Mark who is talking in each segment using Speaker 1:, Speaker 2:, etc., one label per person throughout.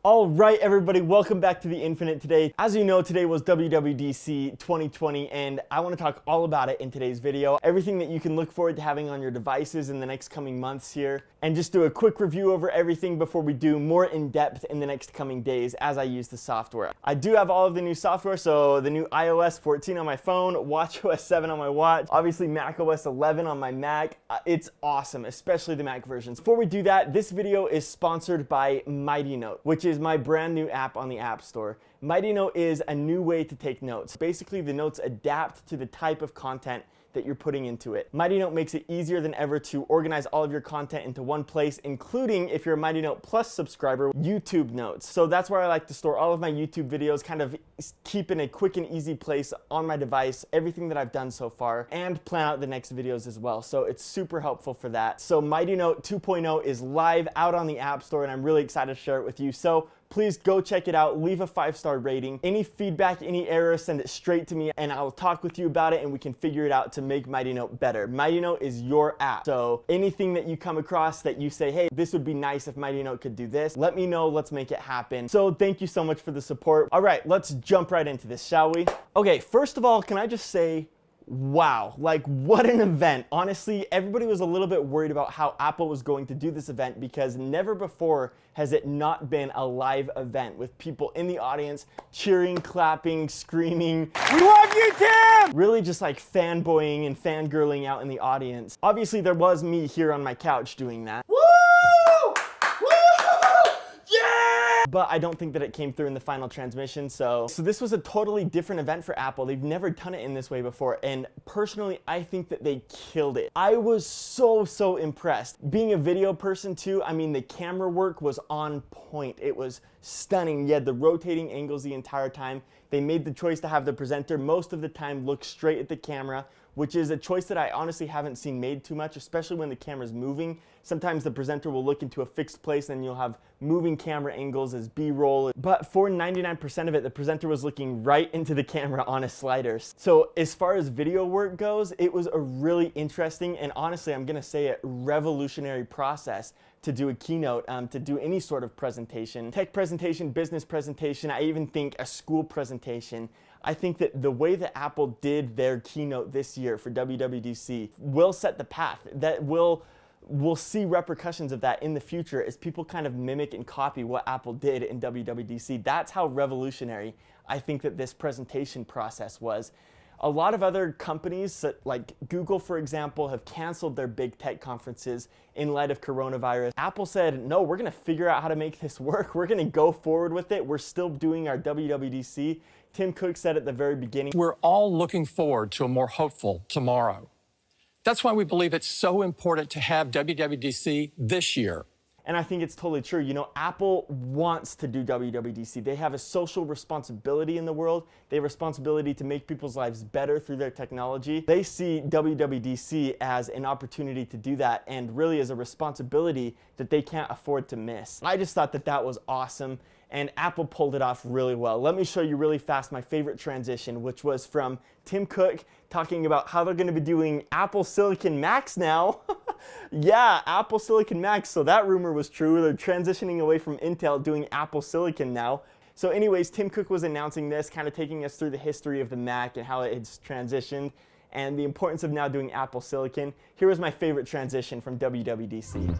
Speaker 1: All right, everybody, welcome back to The Infinite today. As you know, today was WWDC 2020, and I want to talk all about it in today's video. Everything that you can look forward to having on your devices in the next coming months here, and just do a quick review over everything before we do more in depth in the next coming days as I use the software. I do have all of the new software, so the new iOS 14 on my phone, watchOS 7 on my watch, obviously macOS 11 on my Mac. It's awesome, especially the Mac versions. Before we do that, this video is sponsored by Mighty Note, which is my brand new app on the App Store. Mighty Note is a new way to take notes. Basically, the notes adapt to the type of content that you're putting into it. Mighty Note makes it easier than ever to organize all of your content into one place, including, if you're a Mighty Note Plus subscriber, YouTube Notes. So that's where I like to store all of my YouTube videos, kind of keep in a quick and easy place on my device, everything that I've done so far, and plan out the next videos as well. So it's super helpful for that. So Mighty Note 2.0 is live out on the App Store, and I'm really excited to share it with you. So please go check it out, leave a 5-star rating. Any feedback, any errors, send it straight to me and I'll talk with you about it and we can figure it out to make Mighty Note better. Mighty Note is your app. So anything that you come across that you say, hey, this would be nice if Mighty Note could do this, let me know, let's make it happen. So thank you so much for the support. All right, let's jump right into this, shall we? Okay, first of all, can I just say, wow, like what an event. Honestly, everybody was a little bit worried about how Apple was going to do this event because never before has it not been a live event with people in the audience cheering, clapping, screaming, "We love you, Tim!" Really just like fanboying and fangirling out in the audience. Obviously, there was me here on my couch doing that. But I don't think that it came through in the final transmission. So this was a totally different event for Apple. They've never done it in this way before. And personally, I think that they killed it. I was so impressed. Being a video person too, I mean, the camera work was on point. It was stunning. You had the rotating angles the entire time. They made the choice to have the presenter most of the time look straight at the camera, which is a choice that I honestly haven't seen made too much, especially when the camera's moving. Sometimes the presenter will look into a fixed place and you'll have moving camera angles as B-roll. But for 99% of it, the presenter was looking right into the camera on a slider. So as far as video work goes, it was a really interesting and honestly, I'm gonna say it, revolutionary process to do a keynote, to do any sort of presentation. Tech presentation, business presentation, I even think a school presentation. I think that the way that Apple did their keynote this year for WWDC will set the path. That we'll see repercussions of that in the future as people kind of mimic and copy what Apple did in WWDC. That's how revolutionary I think that this presentation process was. A lot of other companies, like Google, for example, have canceled their big tech conferences in light of coronavirus. Apple said, no, we're gonna figure out how to make this work. We're gonna go forward with it. We're still doing our WWDC. Tim Cook said at the very beginning,
Speaker 2: we're all looking forward to a more hopeful tomorrow. That's why we believe it's so important to have WWDC this year.
Speaker 1: And I think it's totally true. You know, Apple wants to do WWDC. They have a social responsibility in the world. They have a responsibility to make people's lives better through their technology. They see WWDC as an opportunity to do that and really as a responsibility that they can't afford to miss. I just thought that that was awesome. And Apple pulled it off really well. Let me show you really fast my favorite transition, which was from Tim Cook talking about how they're going to be doing Apple Silicon Macs now. Yeah, Apple Silicon Macs. So that rumor was true. They're transitioning away from Intel, doing Apple Silicon now. So anyways, Tim Cook was announcing this, kind of taking us through the history of the Mac and how it's transitioned and the importance of now doing Apple Silicon. Here was my favorite transition from WWDC.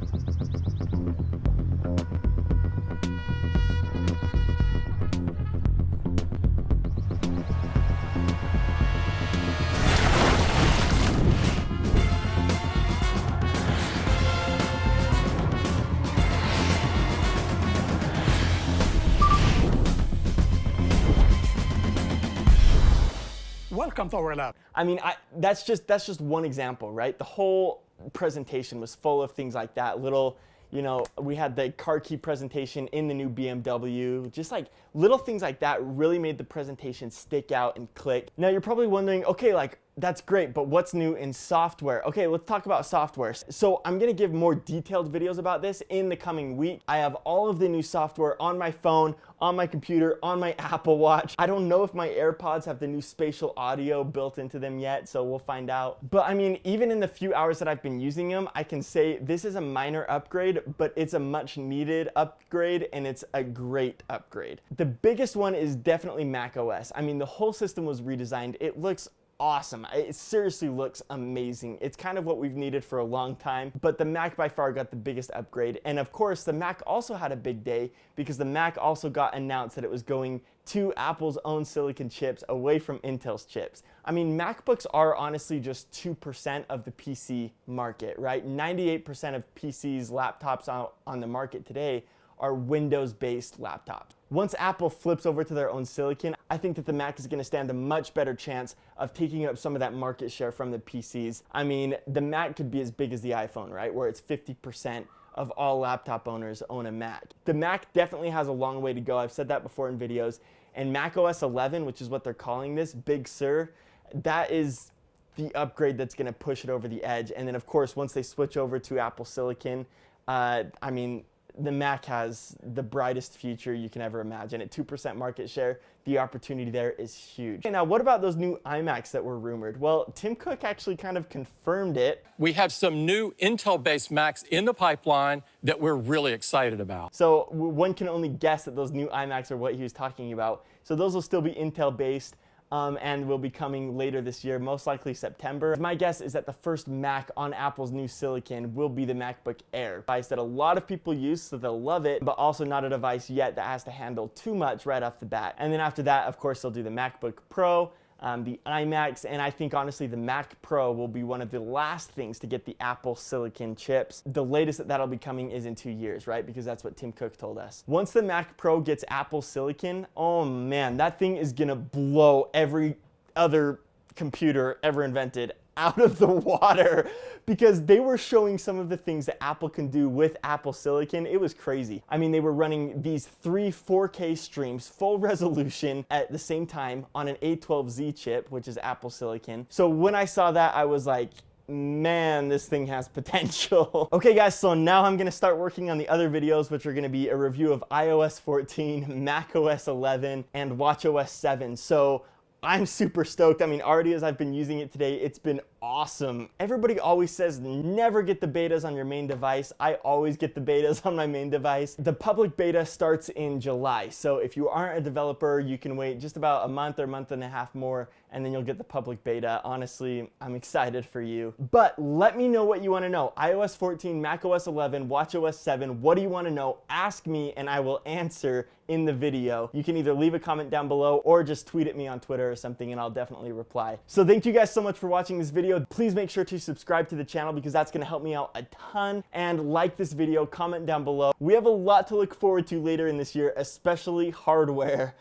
Speaker 2: Welcome to our lab.
Speaker 1: I mean, that's just one example, right? The whole presentation was full of things like that. Little, you know, we had the car key presentation in the new BMW. Just like little things like that really made the presentation stick out and click. Now you're probably wondering, okay, like That's great, but what's new in software? Okay, let's talk about software. So I'm gonna give more detailed videos about this in the coming week. I have all of the new software on my phone, on my computer, on my Apple Watch. I don't know if my AirPods have the new spatial audio built into them yet, so we'll find out. But I mean, even in the few hours that I've been using them, I can say this is a minor upgrade, but it's a much needed upgrade, and it's a great upgrade. The biggest one is definitely macOS. I mean, the whole system was redesigned. It looks awesome. It seriously looks amazing. It's kind of what we've needed for a long time, but the Mac by far got the biggest upgrade. And of course, the Mac also had a big day because the Mac also got announced that it was going to Apple's own silicon chips away from Intel's chips. I mean, MacBooks are honestly just 2% of the PC market, right? 98% of PCs, laptops on the market today are Windows-based laptops. Once Apple flips over to their own silicon, I think that the Mac is going to stand a much better chance of taking up some of that market share from the PCs. I mean, the Mac could be as big as the iPhone, right? Where it's 50% of all laptop owners own a Mac. The Mac definitely has a long way to go. I've said that before in videos. And macOS 11, which is what they're calling this, Big Sur, that is the upgrade that's going to push it over the edge. And then, of course, once they switch over to Apple Silicon, I mean, the Mac has the brightest future you can ever imagine. At 2% market share, the opportunity there is huge. Okay, now, what about those new iMacs that were rumored? Well, Tim Cook actually kind of confirmed it.
Speaker 2: We have some new Intel-based Macs in the pipeline that we're really excited about.
Speaker 1: So one can only guess that those new iMacs are what he was talking about. So those will still be Intel-based. And will be coming later this year, most likely September. My guess is that the first Mac on Apple's new silicon will be the MacBook Air, a device that a lot of people use, so they'll love it, but also not a device yet that has to handle too much right off the bat. And then after that, of course, they'll do the MacBook Pro, the iMacs, and I think honestly the Mac Pro will be one of the last things to get the Apple Silicon chips. The latest that that'll be coming is in 2 years, right? Because that's what Tim Cook told us. Once the Mac Pro gets Apple Silicon, oh man, that thing is gonna blow every other computer ever invented out of the water, because they were showing some of the things that Apple can do with Apple Silicon. It was crazy. I mean, they were running these 3 4K streams, full resolution at the same time on an A12Z chip, which is Apple Silicon. So when I saw that, I was like, man, this thing has potential. Okay guys, so now I'm gonna start working on the other videos, which are gonna be a review of iOS 14, macOS 11, and watchOS 7. So I'm super stoked. I mean, already as I've been using it today, it's been awesome. Everybody always says never get the betas on your main device. I always get the betas on my main device. The public beta starts in July. So if you aren't a developer, you can wait just about a month or month and a half more, and then you'll get the public beta. Honestly, I'm excited for you. But let me know what you want to know. iOS 14, macOS 11, watchOS 7, what do you want to know? Ask me and I will answer in the video. You can either leave a comment down below or just tweet at me on Twitter or something and I'll definitely reply. So thank you guys so much for watching this video. Please make sure to subscribe to the channel because that's going to help me out a ton, and like this video, comment down below. We have a lot to look forward to later in this year, especially hardware.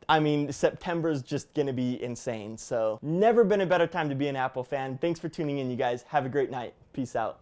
Speaker 1: I mean, September is just going to be insane. So never been a better time to be an Apple fan. Thanks for tuning in, you guys. Have a great night. Peace out.